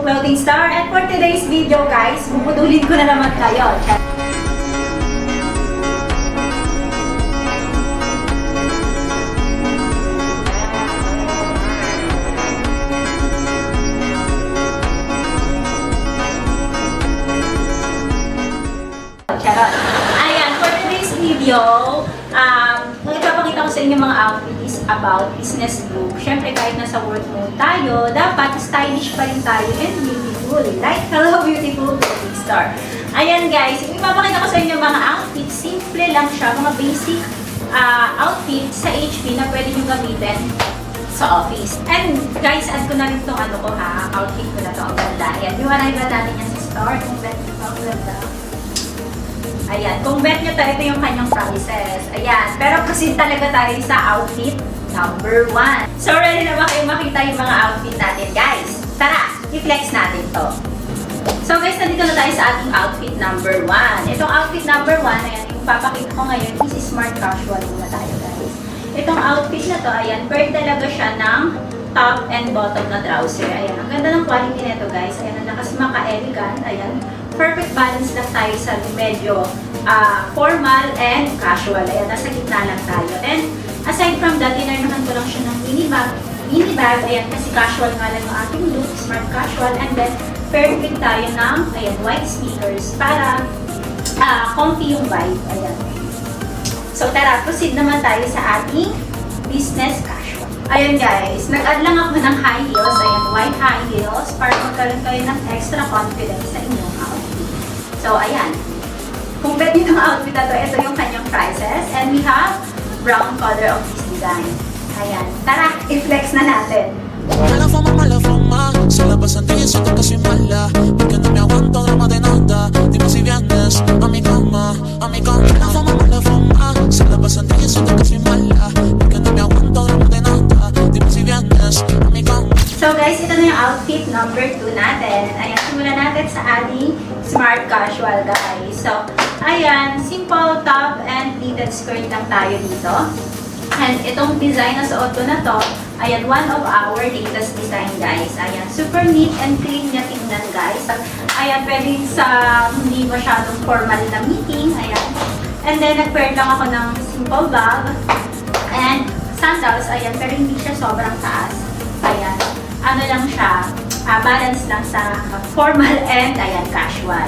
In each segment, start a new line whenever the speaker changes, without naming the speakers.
Clothing Star. And for today's video guys, bubudulin ko na naman kayo. Charot. Ayan, for today's video, magpapakita ko sa inyo mga outfits about business look. Siyempre, kahit nasa work mode tayo, dapat stylish pa rin tayo and beautiful. Like, hello beautiful Clothing Star. Ayan guys, ipapakita ko sa inyo mga outfits. Simple lang siya, mga basic outfits sa HP na pwede nyo gamitin sa office. And guys, add ko na rin itong outfit ko na ito. Ang ganda. Ayan, yung arrival natin yan sa store. Kung bet nyo pa, ang ganda. Ayan, kung bet nyo ito yung kanyang prices. Ayan, pero proceed talaga tayo sa outfit number 1. So, ready na ba kayo makita yung mga outfit natin, guys? Tara, i-flex natin to. So, guys, nandito na tayo sa ating outfit number 1. Itong outfit number 1, ayan, yung papakita ko ngayon is smart casual muna tayo, guys. Itong outfit na to, ayan, paired talaga siya ng top and bottom na trouser. Ayan, ang ganda ng quality nito, guys. Ayan, ang lakas maka-elegant. Ayan, perfect balance lang tayo sa medyo formal and casual. Ayan, nasa gitna lang tayo. And aside from that, inarnahan ko lang siya ng mini bag. Ayan, kasi casual nga lang yung ating look, smart casual. And then, perfect tayo ng, ayan, white sneakers para comfy yung vibe. Ayan. So, tara, proceed naman tayo sa ating business casual. Ayan guys, nag-add lang ako ng high heels. Ayan, white high heels para magkaroon kayo ng extra confidence sa inyong outfit. So, ayan. Kung bet nyo ng outfit na to, ito yung kanyang prices. And we have brown color of this design. Ayan. Tara, i-flex na natin.
Mala fama, se la pasan diciendo que soy mala, porque no me aguanto drama de nada. Dime si vienes a mi cama. La fama, se la pasan diciendo que soy mala, porque no me aguanto drama de nada. Dime si vienes a mi cama.
So guys, ito na yung outfit number 2 natin. Ayan, simulan natin sa ating smart casual guys. So, ayan, simple top and pleated skirt lang tayo dito. And itong design na suot ko na to, ayan, one of our latest design guys. Ayan, super neat and clean niya tingnan guys. Ayan, pwede sa hindi masyadong formal na meeting. Ayan. And then, nag-pair lang ako ng simple bag and sandals. Ayan, pero hindi siya sobrang taas. Ayan, ano lang siya, balance lang sa formal and ayan, casual.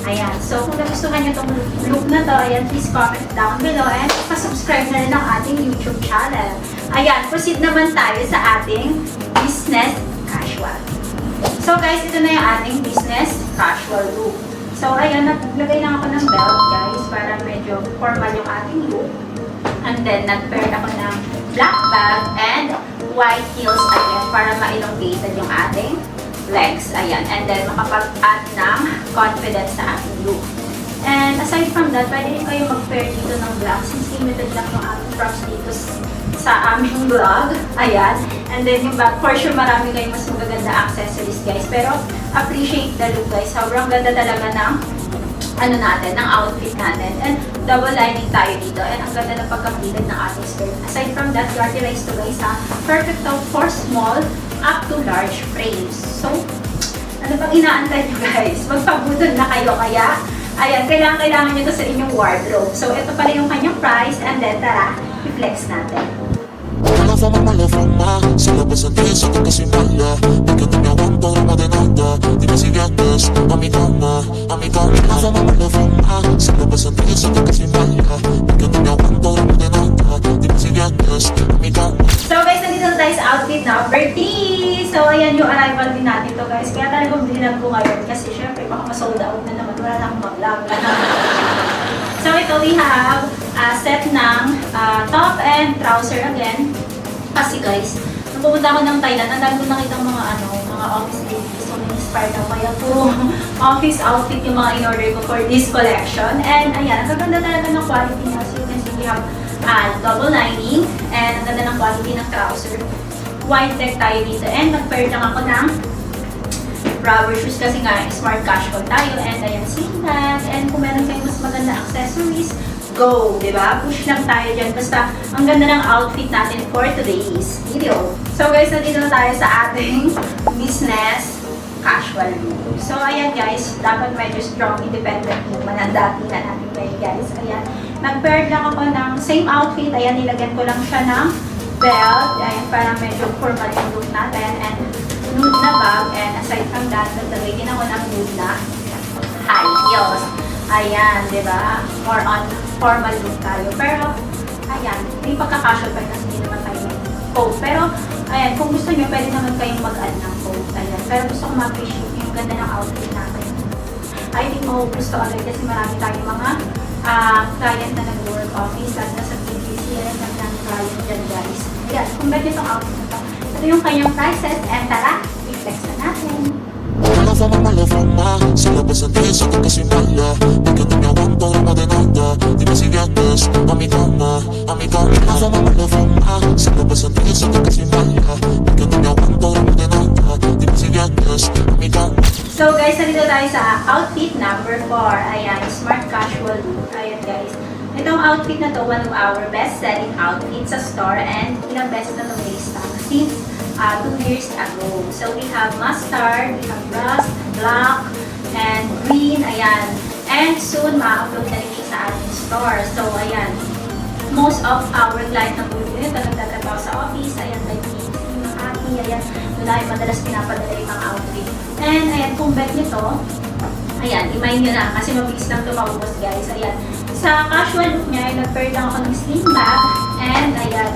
Ayan, so kung nagustuhan nyo itong look na to, ayan, please comment down below and pa-subscribe na rin ang ating YouTube channel. Ayan, proceed naman tayo sa ating business casual. So guys, ito na yung ating business casual look. So ayan, naglagay lang ako ng belt guys para medyo formal yung ating look. And then, nag-pair ako ng black bag and white heels ayan, para ma-elongated yung ating legs. Ayan. And then, makapag-add ng confidence sa ating look. And aside from that, pwede rin kayo mag-pair dito ng black since limited lang yung ating props dito sa aming vlog. Ayan. And then, yung bag, for sure, marami kayong mas magaganda accessories, guys. Pero, appreciate the look, guys. Sobrang ganda talaga ng ng outfit natin. And double lining tayo dito. And ang ganda ng pagka-pleated ng ating skirt. Aside from that, garterize to guys ha. Perfect for small up to large frames. So, ano pang inaantay nyo guys? Magpabudol na kayo. Kaya, ayan, kailangan nyo to sa inyong wardrobe. So, ito pala yung kanyang price. And then, tara, i-flex natin.
Mala fama, se la pasan diciendo que soy mala, porque no me aguanto drama de nada. Dime si vienes a mi cama. La fama, se la pasan diciendo que soy mala, porque no me aguanto drama de nada. Dime si vienes a mi cama.
So guys, nandito na tayo sa outfit number 3. So ayan yung arrival din natin to guys. Kaya talagang bilang ko ngayon kasi syempre baka ma-sold out na naman. Wala na akong mag-vlog. So ito we have a set ng top and trouser again. Kasi guys, nung pumunta ako ng Thailand, ang dami ko nakita mga office ladies. So na-inspired ako. Kaya puro office outfit yung mga in-order ko for this collection. And ayan, ang ganda talaga ng quality niya. So you can see we have double lining and ang ganda ng quality ng trouser. White tech tayo dito. And nag-pair lang ako ng rubber shoes kasi nga smart casual tayo. And ayan, singlet. And kung meron kayong mas maganda accessories, go, di ba? Push lang tayo dyan. Basta, ang ganda ng outfit natin for today's video. So guys, nandito na tayo sa ating business casual. casual look. So, ayan guys, dapat medyo strong, independent woman ang datingan natin ngayon guys. Ayan, nag-paired lang ako ng same outfit. Ayan, nilagyan ko lang siya ng belt. Ayan, para medyo formal yung look natin. And nude na bag. And aside from that, nagtagay din ako ng nude na high heels. Ayan, di ba? More on formal look tayo. Pero, ayan, may pagka-casual pa rin kasi hindi naman tayo may coat. Pero, ayan, kung gusto nyo, pwede naman kayong mag-add ng coat. Ayan, pero gusto ko ma-appreciate yung ganda ng outfit natin. I think gusto agad kasi marami tayong mga client na nag-work office at nasa PGC. Ayan, ng client dyan guys. Ayan, kung bakit itong outfit na to. Ito yung kanyang prices. And tara, i-flex na natin.
Mala fama, se la pasa en ti, se te casi mala. Porque te me aguanto, no de nada. Dime si vienes a mi cama, a mi cama. Mala fama, se la pasa en ti, se te casi mala. Porque te me aguanto, no de nada. Dime si vienes a mi cama.
So guys, nandito tayo sa outfit number 4. Ayan, smart casual look. Ayan guys. Itong outfit na to, one of our best-selling outfits sa store and ilang beses na itong nilistock since 2 years ago. So we have mustard, we have rust, black, and green. Ayan. And soon, ma-upload na rin siya sa ating store. So ayan. Most of our client na po yun, nagtatrabaho sa office. Ayan, like yung ati. Ayan. Doon tayo madalas pinapadala yung mga outfit. And ayan, kung bet nito, ayan, imay nyo na kasi mabilis lang ito maubos guys. Ayan. Sa casual look niya, ay nag-pair lang ako ng sling bag and ayan,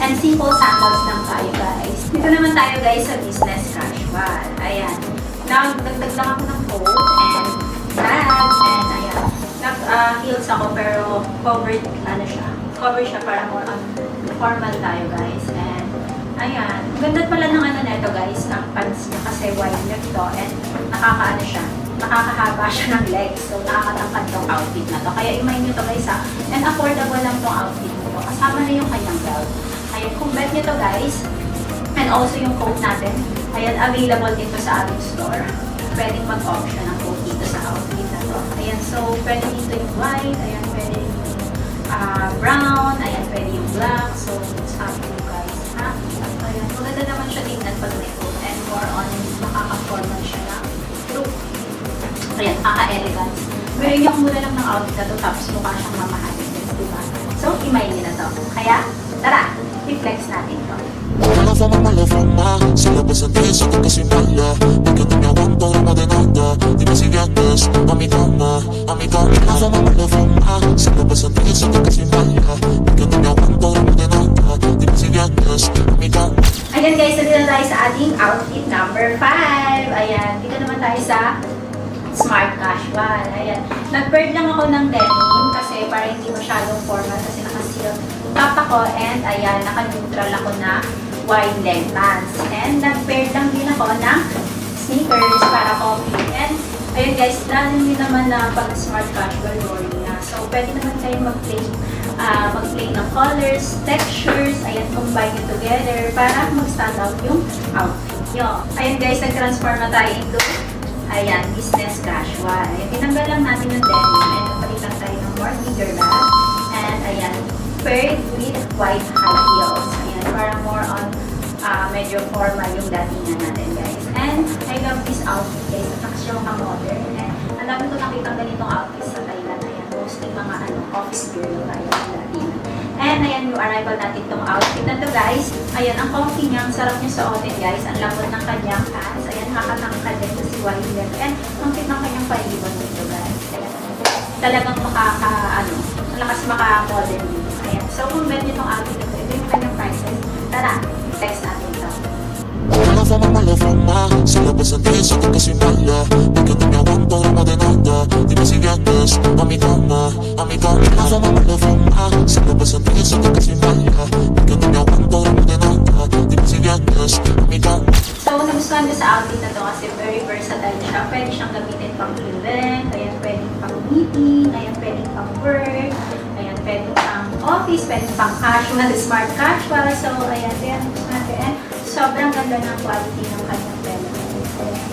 and simple sandals lang tayo guys. Dito naman tayo guys sa business casual. Ayan. Nagdagdag lang ako ng coat and bags and ayan. Nag-heels ako pero covered, ano siya, cover siya para more on formal tayo guys. And ayan. Ganda pala ng ano na ito guys, ng pants niya kasi wide leg to and nakakaano siya. Nakakahaba siya ng legs. So, nakakatangkad tong outfit na to. Kaya imay nyo to guys ha. And affordable lang tong outfit nyo. Kasama na yung kanyang belt. Ayan, kung bet nyo to guys. And also yung coat natin. Ayan, available dito sa ating store. Pwedeng mag-option ang coat dito sa outfit na to. Ayan, so pwede dito yung white. Ayan, pwede dito yung brown. Ayan, pwede yung black. So, it's up to you guys. Ha? Ayan, maganda naman siya tingnan pag may coat. And more on, makaka-formal siya na look. Ayan, kaka-elegant. Pero yung mura lang ng outfit na to, tapos mukha siyang mamahalin. Diba? So, imay nila to. Kaya, tara, i-flex natin to.
Mala fama, se la pasa en ti, se te casi mala. Porque te me aguanto, no de nada. Dime si vienes a mi cama, a mi cama. Mala fama, se la pasa en ti, se te casi mala. Porque te me aguanto, no de nada. Dime si vienes a mi cama.
Ayan guys, nandito na tayo sa ating outfit number 5. Ayan, dito naman tayo sa smart casual. Ayan. Nag-paired lang ako ng denim kasi para hindi masyadong formal kasi naka-seal top ako and ayan, naka-neutral ako na wide leg pants. And nag-paired lang din ako ng sneakers para coffee. And ayun guys, lalo din naman na pag smart casual wearing na. So, pwede naman kayo mag-play ng colors, textures, ayan, combine it together para mag-stand out yung outfit nyo. Ayun guys, nag-transform na tayo into ayan, business casual. Ayan, tinanggal lang natin yung denim and napalitan tayo ng more bigger bag. And ayan, paired with white high heels. Ayan, para more on medyo formal yung datingan natin guys. And I love this outfit guys. Nakasya maka-modern. And ang dami ko nakita ganitong outfit sa Thailand. Ayan, mostly mga office girl tayo ng datingan. And ayan yung arrival natin itong outfit na to guys. Ayan, ang comfy niya, ang sarap niya suotin guys. Ang lambot ng kanyang pants. Ayan, nakakatangkad din sa si white leg. And ang cute ng kanyang palibon dito guys. Ayan, talagang malakas maka-modern dito. Ayan, so kung bet nyo itong outfit na to, ito yung kanyang prices. Tara, text natin ito.
Mala fama, se la pasa en ti, se te casi mala. Porque te me aguanto, no de nada. Dime si vienes a mi cama, a mi cama. Mala fama, se la pasa en ti, se te casi mala. Porque te me aguanto, no de nada. Dime si vienes a mi cama.
So, nagustuhan ko sa outfit na to kasi very versatile siya. Pwede siyang gamitin pang event, ayan, pwede pang meeting, ayan, pwede pang work, ayan, pwede pang office, pwede pang casual, smart casual. So, ayan, natin. Sobrang ganda ng quality ng kanyang pelo.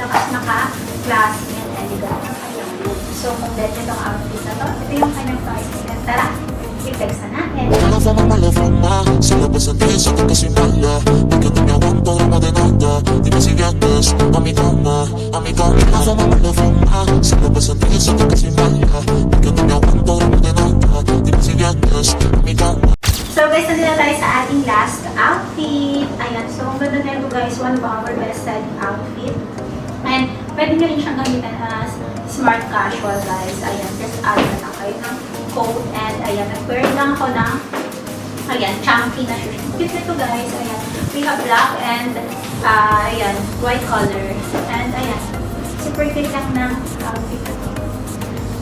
Lakas naka-classy and elegant ng kanyang look. So, kung bet nyo itong outfit na to, ito yung kanyang price. And tara, i-flex na natin.
Mala fama, se la pasa en ti, se te casi mala. Porque te me aguanto, no de nada. Dime si vienes a mi cama, a mi Nos vamos a la fama, si lo ves en ti, siento que soy mala. Porque no me aguanto, no de nada. Dime si vienes a mi cama.
So guys, nandito na tayo sa ating last outfit. Ayan, so ang ganda na ito guys, one of our best selling outfit. And pwede nyo rin siyang gamitan as smart casual guys. Ayan, just add na lang kayo ng coat. And ayan, nag-wear lang ako ng ayan, chunky na shoes. Cute nito guys. Ayan, we have black and ayan, white color. And ayan, super cute lang ng outfit na to.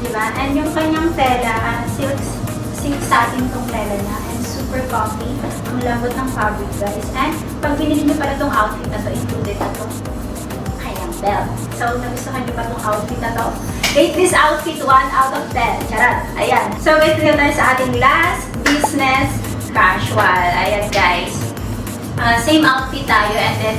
Diba? And yung kanyang tela, silk satin tong tela niya. And super comfy. Ang lambot ng fabric guys. And pag binili nyo pala tong outfit na to, included na to kanyang belt. So, nagustuhan nyo pa tong outfit na to? Rate this outfit 1 out of 10. Charot. Ayan. So, wait na tayo sa ating last business casual. Ayan guys. Same outfit tayo and then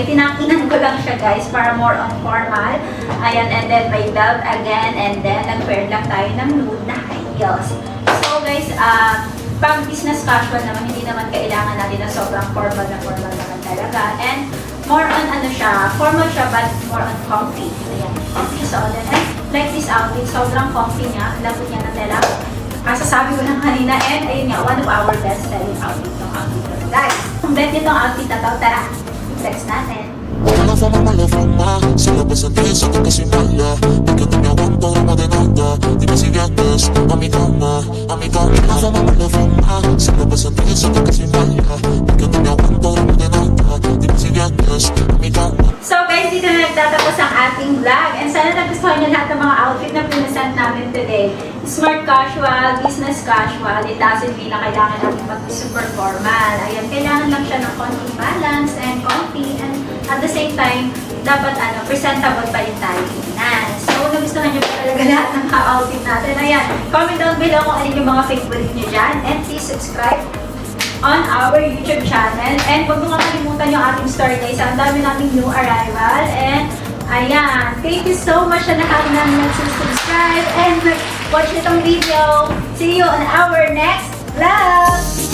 tinakinan ko lang siya guys para more on formal. Ayan, and then may belt again and then nag-wear lang tayo ng nude na high heels. So guys, pang business casual naman, hindi naman kailangan natin na sobrang formal naman talaga. And more on ano siya, formal siya but more on comfy. Ayan, comfy sa all. And like this outfit, sobrang comfy niya, labot niya na tela. Sasabi ko lang kanina and ayun nga, one of our best selling outfit ng outfit ko. Guys, kung bet nyo itong outfit na to, tara, flex natin.
La fama, mala fama, si lo ves en ti, siento que soy mala. Porque no me aguanto, no de nada. Dime si vienes a mi cama, a mi cama. La fama, mala fama, si lo ves en ti, siento que soy mala. Porque no me aguanto, no de nada. Dime si vienes a mi cama.
So guys, dito na nagtatapos ang ating vlog and sana nagustuhan nyo lahat ng mga outfit na pinasend namin today. Smart casual, business casual, it doesn't mean na kailangan natin mag-super formal. Ayan, kailangan lang siya ng konting balance and comfy and at the same time, dapat presentable pa rin tayo tingnan. So, nagustuhan nyo pa talaga lahat ng mga outfit natin. Ayan, comment down below kung ano yung mga favorite nyo dyan and please subscribe on our YouTube channel. And huwag mo makalimutan yung ating store guys. Ang dami nating new arrival. And ayan, thank you so much sa lahat na nag-subscribe and watch nitong video. See you on our next vlog!